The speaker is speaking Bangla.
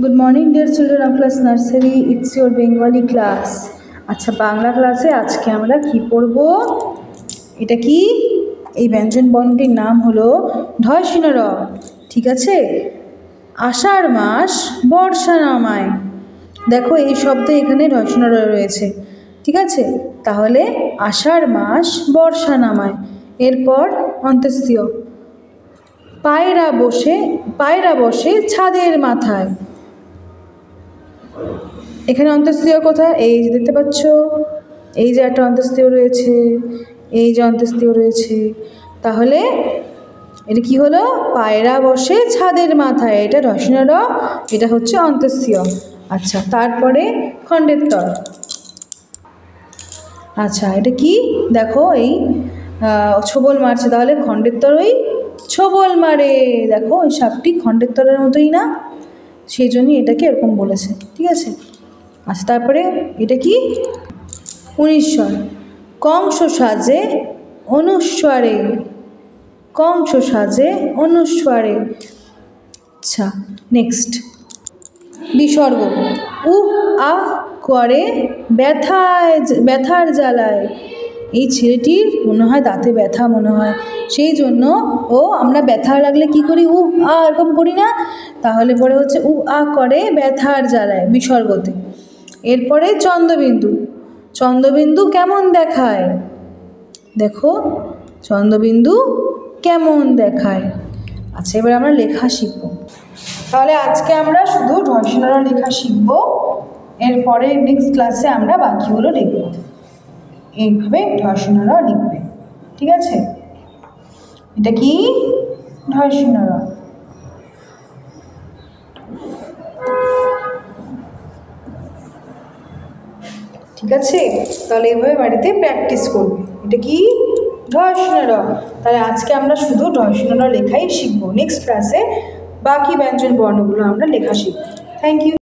Good morning dear children of class nursery. It's your Bengali class. আচ্ছা বাংলা ক্লাসে আজকে আমরা কি পড়ব? এটা কি? এই ব্যঞ্জন বর্ণটির নাম হলো ঢয়সিন র। ঠিক আছে? আষাঢ় মাস বর্ষা নামায়। দেখো এই শব্দে এখানে ঢয়সিন র রয়েছে। ঠিক আছে? তাহলে আষাঢ় মাস বর্ষা নামায়। এরপর অন্ত্যেষ্টিয়। পায়রা বসে ছাদের মাথায়। এখানে অন্ত্যেষ্টিয় কোথায়? এই যে দেখতে পাচ্ছ, এই যে একটা অন্ত্যেষ্টিয় রয়েছে, এই যে অন্ত্যেষ্টিয় রয়েছে। তাহলে এটা কি হলো? পায়রা বসে ছাদের মাথায়, এটা ঢয়সিন র, এটা হচ্ছে অন্ত্যেষ্টিয়। আচ্ছা, তারপরে খণ্ডের তর। আচ্ছা এটা কি? দেখো এই ছোবল মারছে, তাহলে খণ্ডের তর ওই ছোবল মারে। দেখো ওই সাপটি খণ্ডের তরের মতোই না, সেই জন্যই এটাকে এরকম বলেছে। ঠিক আছে? আচ্ছা তারপরে এটা কি? উনিশ্বর। কংস সাজে অনুস্বরে। কংস সাজে অনুস্বরে। আচ্ছা নেক্সট বিসর্গ। আ করে ব্যথার জ্বালায়। এই ছেলেটির মনে হয় দাঁতে ব্যথা মনে হয়, সেই জন্য আমরা ব্যথা লাগলে কি করি? আ এরকম করি না? তাহলে পরে হচ্ছে আ করে ব্যথার জ্বালায় বিসর্গতে। এরপরে চন্দ্রবিন্দু। চন্দ্রবিন্দু কেমন দেখায়? দেখো চন্দ্রবিন্দু কেমন দেখায়। আচ্ছা এবার আমরা লেখা শিখব। তাহলে আজকে আমরা শুধু ঢয়সিন র লেখা শিখব। এরপরে নেক্সট ক্লাসে আমরা বাকিগুলো লিখব। এইভাবে ঢয়সিন র লিখবে। ঠিক আছে? এটা কি? ঢয়সিন র। ঠিক আছে? তাহলে এভাবে বাড়িতে প্র্যাকটিস করবে। এটা কি? ঢয়সিন র। তাহলে আজকে আমরা শুধু ঢয়সিন র লেখাই শিখব। নেক্সট ক্লাসে বাকি ব্যঞ্জন বর্ণগুলো আমরা লেখা শিখব। Thank you.